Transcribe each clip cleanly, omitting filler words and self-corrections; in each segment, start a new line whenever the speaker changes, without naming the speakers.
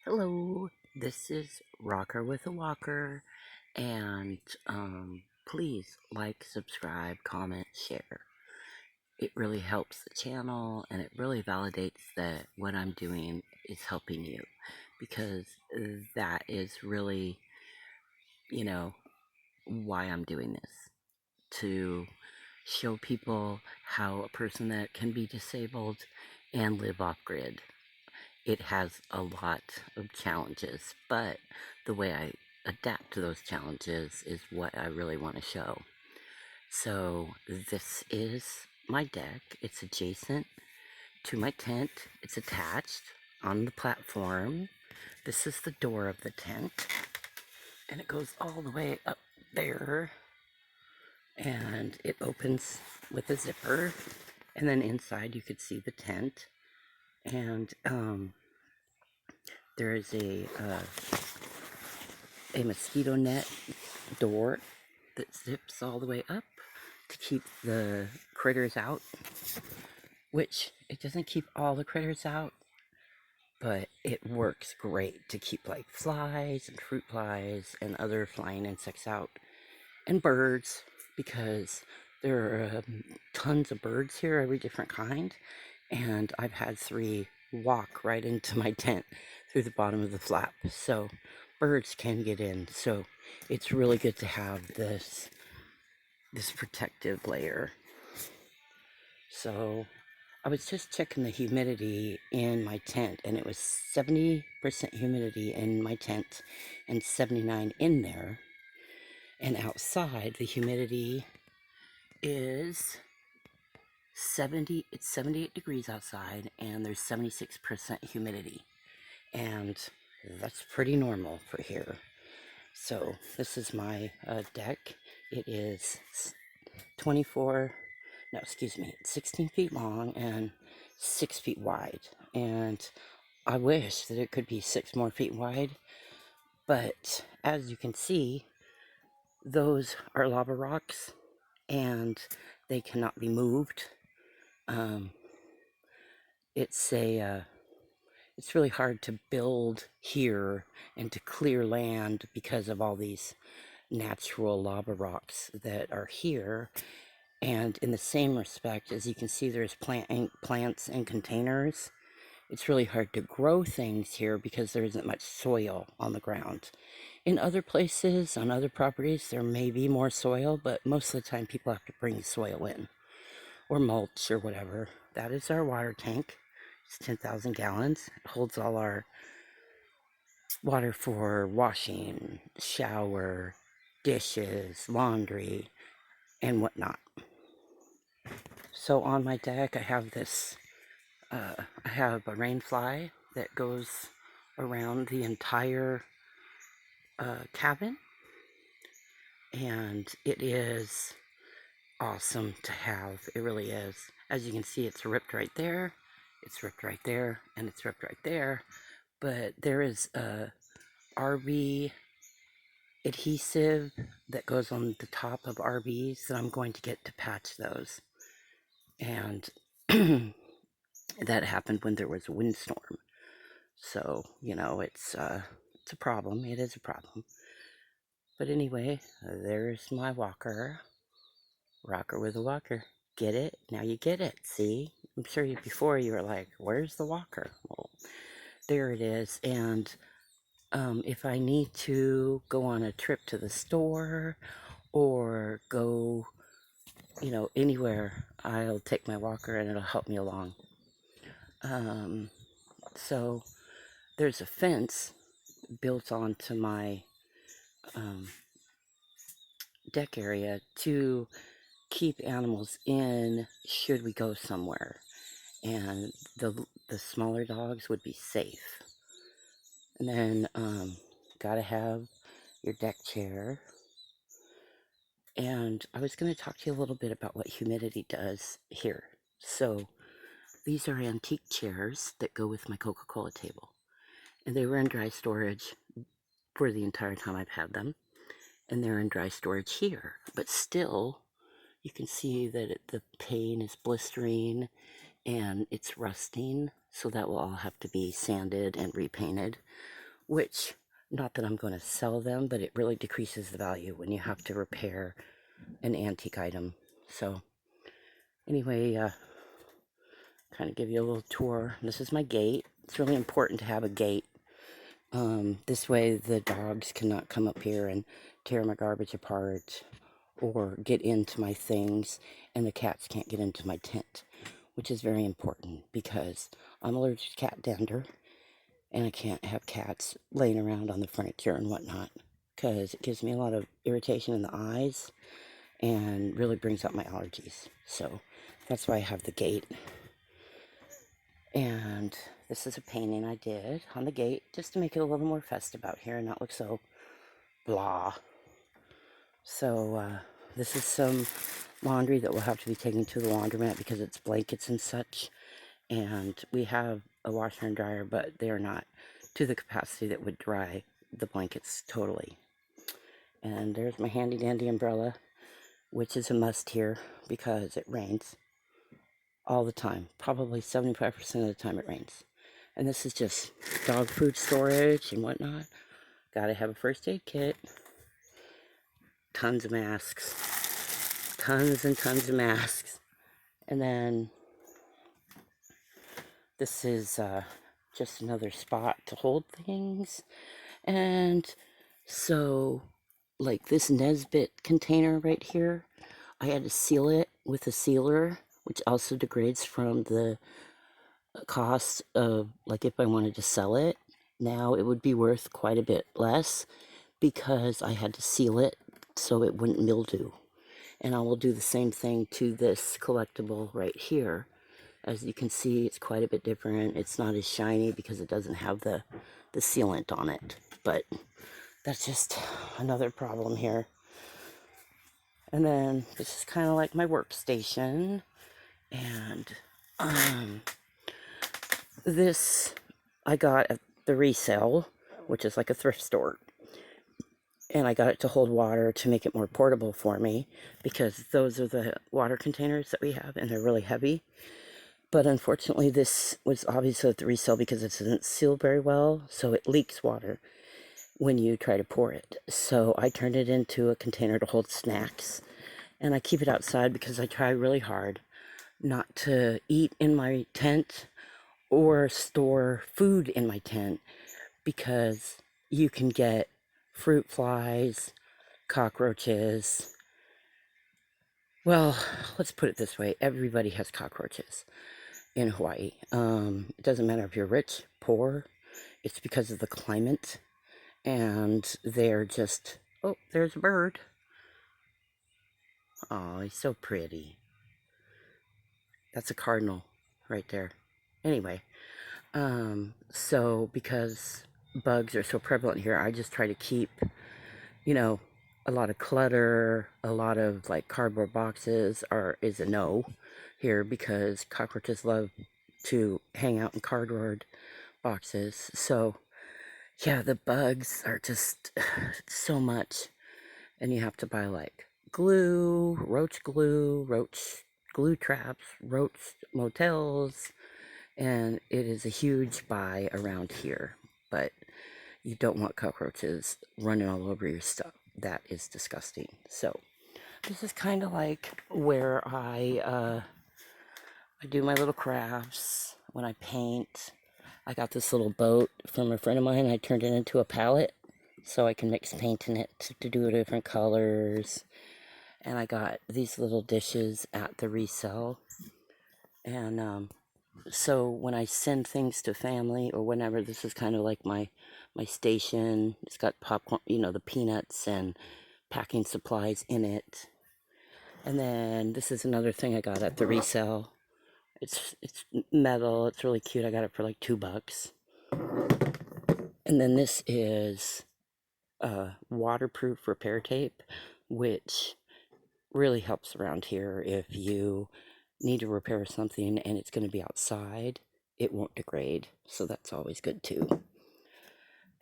Hello, this is Rocker with a Walker, and please like, subscribe, comment, share. It really helps the channel and it really validates that what I'm doing is helping you because that is really, you know, why I'm doing this to show people how a person that can be disabled and live off grid. It has a lot of challenges, but the way I adapt to those challenges is what I really want to show. So this is my deck. It's adjacent to my tent. It's attached on the platform. This is the door of the tent, and it goes all the way up there, and it opens with a zipper, and then inside you could see the tent, and there is a mosquito net door that zips all the way up to keep the critters out, which it doesn't keep all the critters out, but it works great to keep like flies and fruit flies and other flying insects out, and birds, because there are tons of birds here, every different kind, and I've had 3 walk right into my tent through the bottom of the flap, so birds can get in. So it's really good to have this protective layer. So I was just checking the humidity in my tent, and it was 70% humidity in my tent and 79 in there. And outside, the humidity is 70, it's 78 degrees outside, and there's 76% humidity. And that's pretty normal for here. So this is my deck. It is 16 feet long and 6 feet wide. And I wish that it could be 6 more feet wide, but as you can see, those are lava rocks and they cannot be moved. It's really hard to build here and to clear land because of all these natural lava rocks that are here. And in the same respect, as you can see, there's plants and containers. It's really hard to grow things here because there isn't much soil on the ground. In other places, on other properties, there may be more soil, but most of the time people have to bring soil in, or mulch or whatever. That is our water tank. It's 10,000 gallons. It holds all our water for washing, shower, dishes, laundry, and whatnot. So on my deck, I have this, I have a rain fly that goes around the entire cabin, and it is awesome to have. It really is. As you can see, it's ripped right there, it's ripped right there, and it's ripped right there. But there is a RV adhesive that goes on the top of RVs that I'm going to get to patch those. And that happened when there was a windstorm. So, it's a problem. It is a problem. But anyway, there's my walker. Rocker with a walker. Get it? Now you get it. See? I'm sure before you were like, where's the walker? Well, there it is. And if I need to go on a trip to the store or go, anywhere, I'll take my walker and it'll help me along. So there's a fence built onto my deck area to keep animals in should we go somewhere, and the smaller dogs would be safe. And then gotta have your deck chair. And I was going to talk to you a little bit about what humidity does here. So these are antique chairs that go with my Coca-Cola table, and they were in dry storage for the entire time I've had them, and they're in dry storage here. But still, you can see that the pane is blistering, and it's rusting, so that will all have to be sanded and repainted, which, not that I'm going to sell them, but it really decreases the value when you have to repair an antique item. So anyway, kind of give you a little tour. This is my gate. It's really important to have a gate. This way the dogs cannot come up here and tear my garbage apart or get into my things, and the cats can't get into my tent, which is very important because I'm allergic to cat dander, and I can't have cats laying around on the furniture and whatnot because it gives me a lot of irritation in the eyes and really brings out my allergies. So that's why I have the gate. And this is a painting I did on the gate just to make it a little more festive out here and not look so blah. So this is some laundry that will have to be taken to the laundromat because it's blankets and such. And we have a washer and dryer, but they are not to the capacity that would dry the blankets totally. And there's my handy dandy umbrella, which is a must here because it rains all the time. Probably 75% of the time it rains. And this is just dog food storage and whatnot. Gotta have a first aid kit. Tons of masks. Tons and tons of masks. And then this is just another spot to hold things. And so, like this Nesbit container right here, I had to seal it with a sealer, which also degrades from the cost of, like, if I wanted to sell it. Now it would be worth quite a bit less because I had to seal it so it wouldn't mildew. And I will do the same thing to this collectible right here. As you can see, it's quite a bit different. It's not as shiny because it doesn't have the sealant on it. But that's just another problem here. And then this is kind of like my workstation. And this I got at the resale, which is like a thrift store. And I got it to hold water to make it more portable for me because those are the water containers that we have and they're really heavy. But unfortunately this was obviously at the resale because it doesn't seal very well, so it leaks water when you try to pour it. So I turned it into a container to hold snacks, and I keep it outside because I try really hard not to eat in my tent or store food in my tent because you can get fruit flies, cockroaches. Well, let's put it this way. Everybody has cockroaches in Hawaii. It doesn't matter if you're rich, poor. It's because of the climate. And they're just... Oh, there's a bird. Oh, he's so pretty. That's a cardinal right there. Anyway, so because bugs are so prevalent here, I just try to keep, you know, a lot of clutter, a lot of like cardboard boxes is a no here because cockroaches love to hang out in cardboard boxes. So yeah, the bugs are just so much, and you have to buy like glue, roach glue traps, roach motels, and it is a huge buy around here. But you don't want cockroaches running all over your stuff. That is disgusting. So this is kind of like where I do my little crafts when I paint. I got this little boat from a friend of mine. I turned it into a palette so I can mix paint in it to do different colors. And I got these little dishes at the resale. And so when I send things to family or whenever, this is kind of like my station. It's got popcorn, you know, the peanuts and packing supplies in it. And then this is another thing I got at the resale. It's metal. It's really cute. I got it for like $2. And then this is waterproof repair tape, which really helps around here. If you need to repair something and it's going to be outside, it won't degrade. So that's always good too.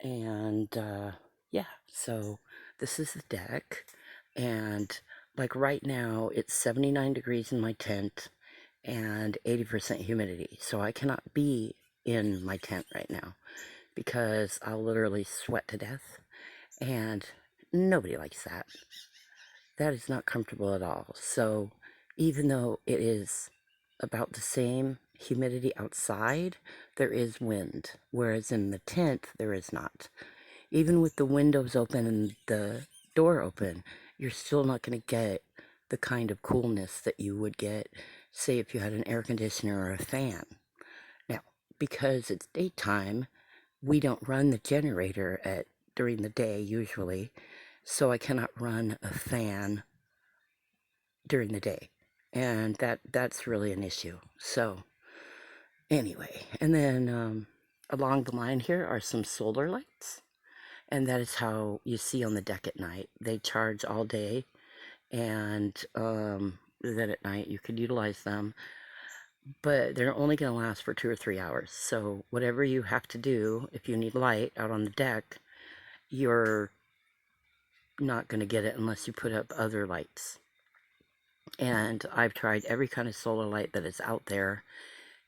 And yeah, so this is the deck. And like right now, it's 79 degrees in my tent. and 80% humidity. So I cannot be in my tent right now because I'll literally sweat to death, and nobody likes that. That is not comfortable at all. So even though it is about the same humidity outside, there is wind, whereas in the tent there is not. Even with the windows open and the door open, you're still not going to get the kind of coolness that you would get, say, if you had an air conditioner or a fan. Now, because it's daytime, we don't run the generator during the day usually, so I cannot run a fan during the day, and that's really an issue. So anyway, and then along the line here are some solar lights, and that is how you see on the deck at night. They charge all day, and then at night you could utilize them, but they're only going to last for 2 or 3 hours. So whatever you have to do, if you need light out on the deck, you're not going to get it unless you put up other lights. And I've tried every kind of solar light that is out there,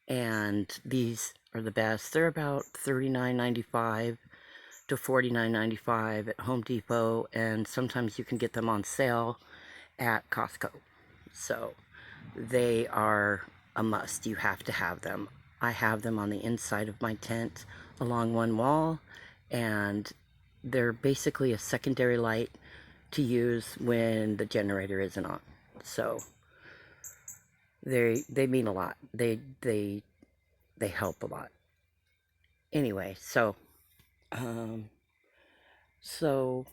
and these are the best. They're about $39.95 to $49.95 at Home Depot, and sometimes you can get them on sale at Costco. So they are a must. You have to have them. I have them on the inside of my tent along one wall, and they're basically a secondary light to use when the generator isn't on. So they mean a lot. They help a lot. Anyway, um so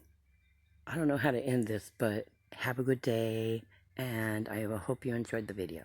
I don't know how to end this, but have a good day, and I hope you enjoyed the video.